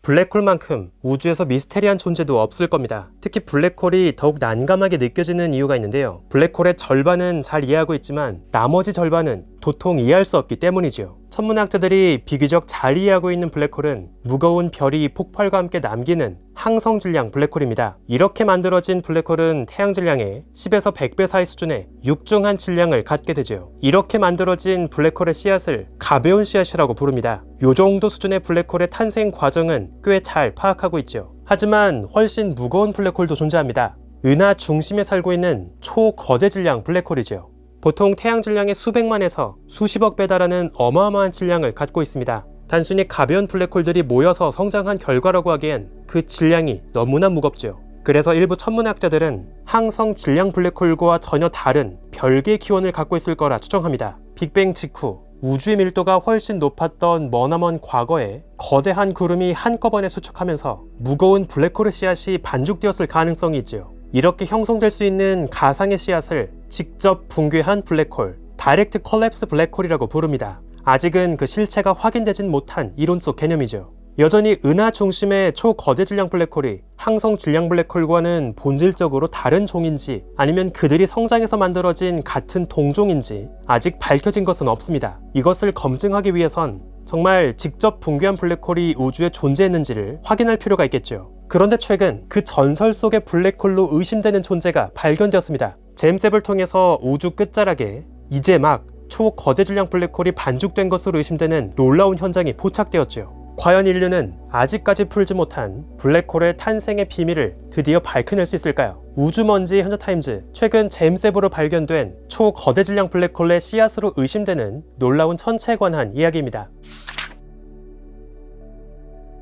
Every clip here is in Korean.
블랙홀만큼 우주에서 미스테리한 존재도 없을 겁니다. 특히 블랙홀이 더욱 난감하게 느껴지는 이유가 있는데요. 블랙홀의 절반은 잘 이해하고 있지만 나머지 절반은 도통 이해할 수 없기 때문이지요. 천문학자들이 비교적 잘 이해하고 있는 블랙홀은 무거운 별이 폭발과 함께 남기는 항성 질량 블랙홀입니다. 이렇게 만들어진 블랙홀은 태양 질량의 10에서 100배 사이 수준의 육중한 질량을 갖게 되죠. 이렇게 만들어진 블랙홀의 씨앗을 가벼운 씨앗이라고 부릅니다. 요 정도 수준의 블랙홀의 탄생 과정은 꽤 잘 파악하고 있죠. 하지만 훨씬 무거운 블랙홀도 존재합니다. 은하 중심에 살고 있는 초거대 질량 블랙홀이죠. 보통 태양 질량의 수백만에서 수십억 배 달하는 어마어마한 질량을 갖고 있습니다. 단순히 가벼운 블랙홀들이 모여서 성장한 결과라고 하기엔 그 질량이 너무나 무겁죠. 그래서 일부 천문학자들은 항성 질량 블랙홀과 전혀 다른 별개의 기원을 갖고 있을 거라 추정합니다. 빅뱅 직후 우주의 밀도가 훨씬 높았던 머나먼 과거에 거대한 구름이 한꺼번에 수축하면서 무거운 블랙홀의 씨앗이 반죽되었을 가능성이 있지요. 이렇게 형성될 수 있는 가상의 씨앗을 직접 붕괴한 블랙홀, 다이렉트 콜랩스 블랙홀이라고 부릅니다. 아직은 그 실체가 확인되진 못한 이론 속 개념이죠. 여전히 은하 중심의 초거대 질량 블랙홀이 항성 질량 블랙홀과는 본질적으로 다른 종인지 아니면 그들이 성장해서 만들어진 같은 동종인지 아직 밝혀진 것은 없습니다. 이것을 검증하기 위해선 정말 직접 붕괴한 블랙홀이 우주에 존재했는지를 확인할 필요가 있겠죠. 그런데 최근 그 전설 속의 블랙홀로 의심되는 존재가 발견되었습니다. 제임스 웹을 통해서 우주 끝자락에 이제 막 초거대 질량 블랙홀이 반죽된 것으로 의심되는 놀라운 현장이 포착되었죠. 과연 인류는 아직까지 풀지 못한 블랙홀의 탄생의 비밀을 드디어 밝혀낼 수 있을까요? 우주먼지 현자타임즈, 최근 제임스 웹으로 발견된 초거대 질량 블랙홀의 씨앗으로 의심되는 놀라운 천체에 관한 이야기입니다.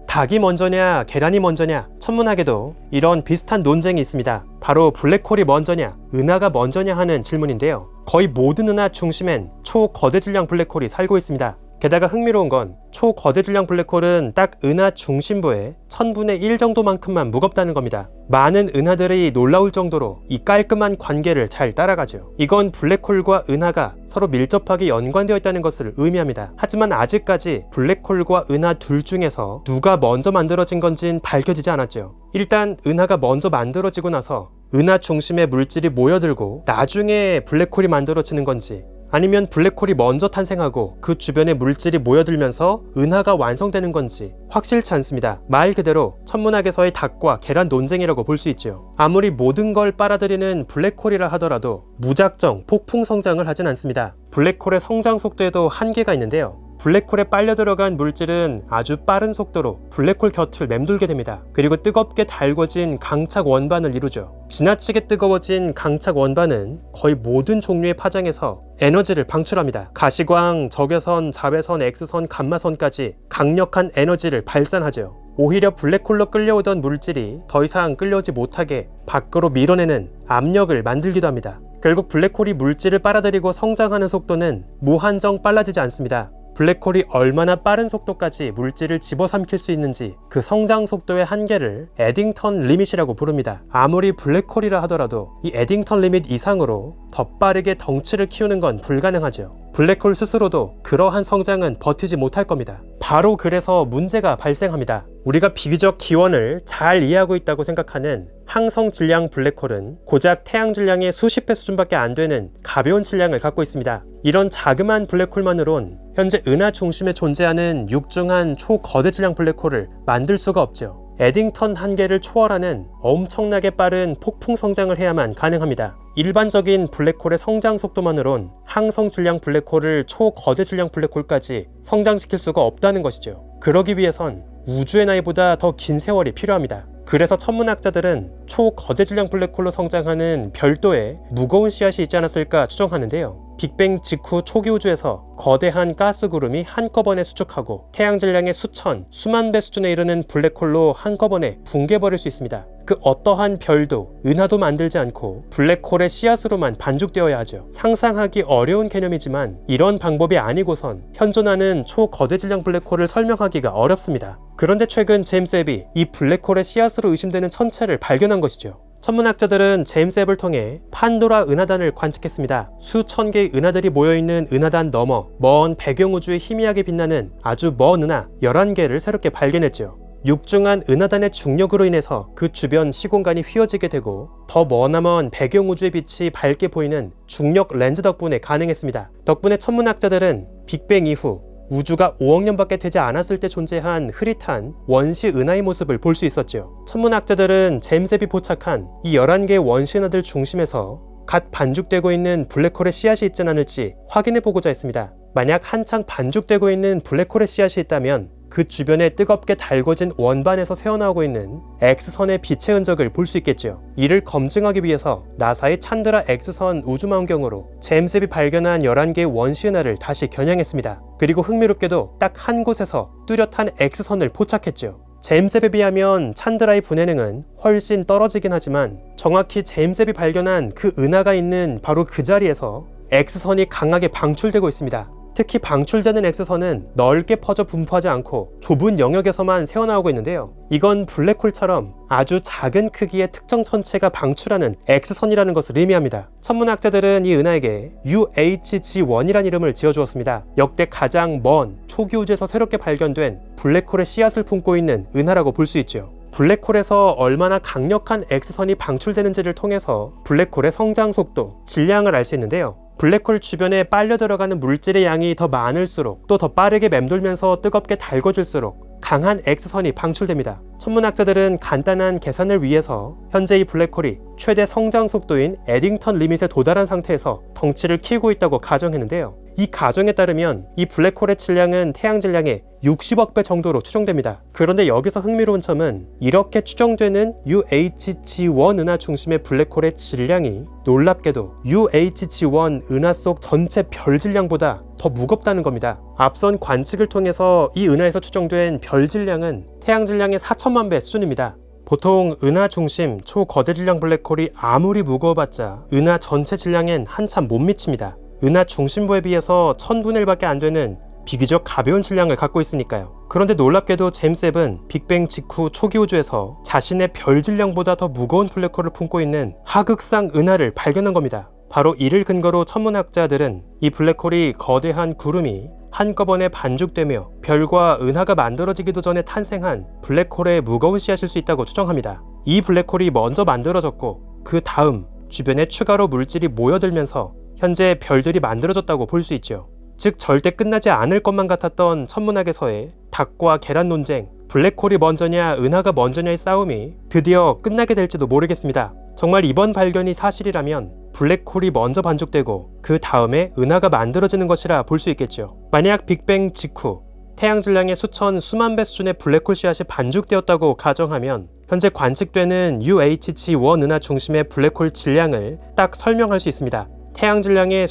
닭이 먼저냐 계란이 먼저냐, 천문학에도 이런 비슷한 논쟁이 있습니다. 바로 블랙홀이 먼저냐 은하가 먼저냐 하는 질문인데요. 거의 모든 은하 중심엔 초거대 질량 블랙홀이 살고 있습니다. 게다가 흥미로운 건 초거대 질량 블랙홀은 딱 은하 중심부의 1000분의 1 정도만큼만 무겁다는 겁니다. 많은 은하들이 놀라울 정도로 이 깔끔한 관계를 잘 따라가죠. 이건 블랙홀과 은하가 서로 밀접하게 연관되어 있다는 것을 의미합니다. 하지만 아직까지 블랙홀과 은하 둘 중에서 누가 먼저 만들어진 건진 밝혀지지 않았죠. 일단 은하가 먼저 만들어지고 나서 은하 중심에 물질이 모여들고 나중에 블랙홀이 만들어지는 건지, 아니면 블랙홀이 먼저 탄생하고 그 주변에 물질이 모여들면서 은하가 완성되는 건지 확실치 않습니다. 말 그대로 천문학에서의 닭과 계란 논쟁이라고 볼 수 있죠. 아무리 모든 걸 빨아들이는 블랙홀이라 하더라도 무작정 폭풍 성장을 하진 않습니다. 블랙홀의 성장 속도에도 한계가 있는데요. 블랙홀에 빨려 들어간 물질은 아주 빠른 속도로 블랙홀 곁을 맴돌게 됩니다. 그리고 뜨겁게 달궈진 강착 원반을 이루죠. 지나치게 뜨거워진 강착 원반은 거의 모든 종류의 파장에서 에너지를 방출합니다. 가시광, 적외선, 자외선, X선, 감마선까지 강력한 에너지를 발산하죠. 오히려 블랙홀로 끌려오던 물질이 더 이상 끌려오지 못하게 밖으로 밀어내는 압력을 만들기도 합니다. 결국 블랙홀이 물질을 빨아들이고 성장하는 속도는 무한정 빨라지지 않습니다. 블랙홀이 얼마나 빠른 속도까지 물질을 집어삼킬 수 있는지 그 성장 속도의 한계를 에딩턴 리밋이라고 부릅니다. 아무리 블랙홀이라 하더라도 이 에딩턴 리밋 이상으로 더 빠르게 덩치를 키우는 건 불가능하죠. 블랙홀 스스로도 그러한 성장은 버티지 못할 겁니다. 바로 그래서 문제가 발생합니다. 우리가 비교적 기원을 잘 이해하고 있다고 생각하는 항성 질량 블랙홀은 고작 태양 질량의 수십 배 수준밖에 안 되는 가벼운 질량을 갖고 있습니다. 이런 자그마한 블랙홀만으론 현재 은하 중심에 존재하는 육중한 초거대 질량 블랙홀을 만들 수가 없죠. 에딩턴 한계를 초월하는 엄청나게 빠른 폭풍 성장을 해야만 가능합니다. 일반적인 블랙홀의 성장 속도만으론 항성 질량 블랙홀을 초거대 질량 블랙홀까지 성장시킬 수가 없다는 것이죠. 그러기 위해선 우주의 나이보다 더 긴 세월이 필요합니다. 그래서 천문학자들은 초거대 질량 블랙홀로 성장하는 별도의 무거운 씨앗이 있지 않았을까 추정하는데요. 빅뱅 직후 초기 우주에서 거대한 가스 구름이 한꺼번에 수축하고 태양 질량의 수천, 수만 배 수준에 이르는 블랙홀로 한꺼번에 붕괴버릴 수 있습니다. 그 어떠한 별도, 은하도 만들지 않고 블랙홀의 씨앗으로만 반죽되어야 하죠. 상상하기 어려운 개념이지만 이런 방법이 아니고선 현존하는 초거대 질량 블랙홀을 설명하기가 어렵습니다. 그런데 최근 제임스 웹이 이 블랙홀의 씨앗으로 의심되는 천체를 발견한 것이죠. 천문학자들은 제임스 웹을 통해 판도라 은하단을 관측했습니다. 수천 개의 은하들이 모여있는 은하단 너머 먼 배경우주에 희미하게 빛나는 아주 먼 은하 11개를 새롭게 발견했죠. 육중한 은하단의 중력으로 인해서 그 주변 시공간이 휘어지게 되고 더 머나먼 배경 우주의 빛이 밝게 보이는 중력 렌즈 덕분에 가능했습니다. 덕분에 천문학자들은 빅뱅 이후 우주가 5억 년밖에 되지 않았을 때 존재한 흐릿한 원시 은하의 모습을 볼 수 있었죠. 천문학자들은 제임스 웹이 포착한 이 11개의 원시 은하들 중심에서 갓 반죽되고 있는 블랙홀의 씨앗이 있진 않을지 확인해 보고자 했습니다. 만약 한창 반죽되고 있는 블랙홀의 씨앗이 있다면 그 주변에 뜨겁게 달궈진 원반에서 새어나오고 있는 X선의 빛의 흔적을 볼 수 있겠죠. 이를 검증하기 위해서 나사의 찬드라 X선 우주망원경으로 제임스 웹이 발견한 11개의 원시 은하를 다시 겨냥했습니다. 그리고 흥미롭게도 딱 한 곳에서 뚜렷한 X선을 포착했죠. 제임스 웹에 비하면 찬드라의 분해능은 훨씬 떨어지긴 하지만 정확히 제임스 웹이 발견한 그 은하가 있는 바로 그 자리에서 X선이 강하게 방출되고 있습니다. 특히 방출되는 X선은 넓게 퍼져 분포하지 않고 좁은 영역에서만 새어나오고 있는데요. 이건 블랙홀처럼 아주 작은 크기의 특정 천체가 방출하는 X선이라는 것을 의미합니다. 천문학자들은 이 은하에게 UHG1이라는 이름을 지어주었습니다. 역대 가장 먼 초기 우주에서 새롭게 발견된 블랙홀의 씨앗을 품고 있는 은하라고 볼 수 있죠. 블랙홀에서 얼마나 강력한 X선이 방출되는지를 통해서 블랙홀의 성장 속도, 질량을 알 수 있는데요. 블랙홀 주변에 빨려 들어가는 물질의 양이 더 많을수록 또 더 빠르게 맴돌면서 뜨겁게 달궈질수록 강한 X선이 방출됩니다. 천문학자들은 간단한 계산을 위해서 현재 이 블랙홀이 최대 성장 속도인 에딩턴 리밋에 도달한 상태에서 덩치를 키우고 있다고 가정했는데요. 이 가정에 따르면 이 블랙홀의 질량은 태양 질량의 60억 배 정도로 추정됩니다. 그런데 여기서 흥미로운 점은 이렇게 추정되는 UHG1 은하 중심의 블랙홀의 질량이 놀랍게도 UHG1 은하 속 전체 별 질량보다 더 무겁다는 겁니다. 앞선 관측을 통해서 이 은하에서 추정된 별 질량은 태양 질량의 4천만 배 수준입니다. 보통 은하 중심 초거대 질량 블랙홀이 아무리 무거워봤자 은하 전체 질량엔 한참 못 미칩니다. 은하 중심부에 비해서 1000분의 1밖에 안 되는 비교적 가벼운 질량을 갖고 있으니까요. 그런데 놀랍게도 제임스 웹은 빅뱅 직후 초기 우주에서 자신의 별 질량보다 더 무거운 블랙홀을 품고 있는 하극상 은하를 발견한 겁니다. 바로 이를 근거로 천문학자들은 이 블랙홀이 거대한 구름이 한꺼번에 반죽되며 별과 은하가 만들어지기도 전에 탄생한 블랙홀의 무거운 씨앗일 수 있다고 추정합니다. 이 블랙홀이 먼저 만들어졌고 그 다음 주변에 추가로 물질이 모여들면서 현재 별들이 만들어졌다고 볼 수 있죠. 즉 절대 끝나지 않을 것만 같았던 천문학에서의 닭과 계란 논쟁, 블랙홀이 먼저냐 은하가 먼저냐의 싸움이 드디어 끝나게 될지도 모르겠습니다. 정말 이번 발견이 사실이라면 블랙홀이 먼저 반죽되고 그 다음에 은하가 만들어지는 것이라 볼 수 있겠죠. 만약 빅뱅 직후 태양 질량의 수만 배 수준의 블랙홀 씨앗이 반죽되었다고 가정하면 현재 관측되는 UHG1 은하 중심의 블랙홀 질량을 딱 설명할 수 있습니다. 태양 질량의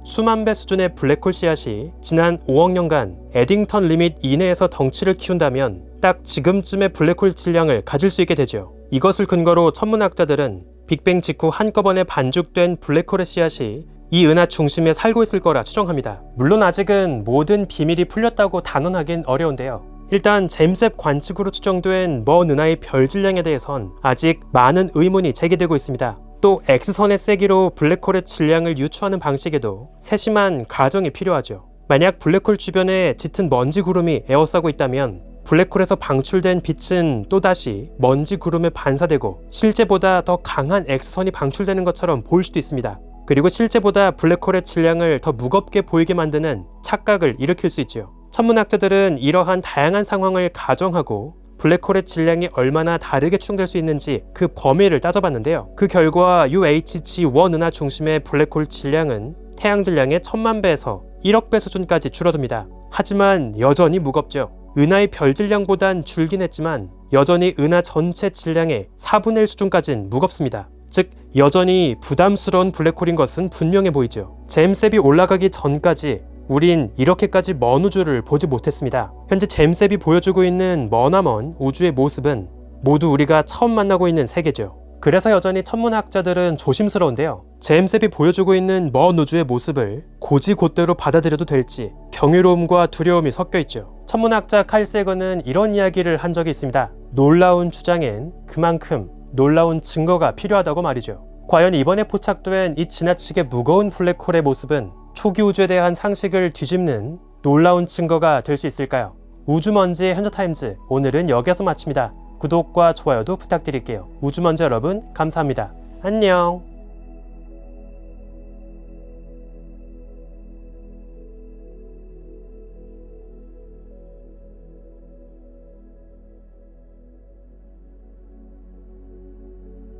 수만 배 수준의 블랙홀 씨앗이 지난 5억 년간 에딩턴 리밋 이내에서 덩치를 키운다면 딱 지금쯤의 블랙홀 질량을 가질 수 있게 되죠. 이것을 근거로 천문학자들은 빅뱅 직후 한꺼번에 반죽된 블랙홀의 씨앗이 이 은하 중심에 살고 있을 거라 추정합니다. 물론 아직은 모든 비밀이 풀렸다고 단언하긴 어려운데요. 일단 제임스 웹 관측으로 추정된 먼 은하의 별 질량에 대해선 아직 많은 의문이 제기되고 있습니다. 또 X선의 세기로 블랙홀의 질량을 유추하는 방식에도 세심한 가정이 필요하죠. 만약 블랙홀 주변에 짙은 먼지 구름이 에워싸고 있다면 블랙홀에서 방출된 빛은 또다시 먼지 구름에 반사되고 실제보다 더 강한 X선이 방출되는 것처럼 보일 수도 있습니다. 그리고 실제보다 블랙홀의 질량을 더 무겁게 보이게 만드는 착각을 일으킬 수 있죠. 천문학자들은 이러한 다양한 상황을 가정하고 블랙홀의 질량이 얼마나 다르게 추정될 수 있는지 그 범위를 따져봤는데요. 그 결과 UHG1 은하 중심의 블랙홀 질량은 태양 질량의 1000만 배에서 1억 배 수준까지 줄어듭니다. 하지만 여전히 무겁죠. 은하의 별 질량보단 줄긴 했지만 여전히 은하 전체 질량의 4분의 1 수준까지는 무겁습니다. 즉 여전히 부담스러운 블랙홀인 것은 분명해 보이죠. 제임스 웹이 올라가기 전까지 우린 이렇게까지 먼 우주를 보지 못했습니다. 현재 제임스 웹이 보여주고 있는 머나먼 우주의 모습은 모두 우리가 처음 만나고 있는 세계죠. 그래서 여전히 천문학자들은 조심스러운데요. 제임스 웹이 보여주고 있는 먼 우주의 모습을 곧이곧대로 받아들여도 될지 경이로움과 두려움이 섞여 있죠. 천문학자 칼 세건은 이런 이야기를 한 적이 있습니다. 놀라운 주장엔 그만큼 놀라운 증거가 필요하다고 말이죠. 과연 이번에 포착된 이 지나치게 무거운 블랙홀의 모습은 초기 우주에 대한 상식을 뒤집는 놀라운 증거가 될 수 있을까요? 우주먼지의 현자타임즈 오늘은 여기서 마칩니다. 구독과 좋아요도 부탁드릴게요. 우주먼지 여러분 감사합니다. 안녕.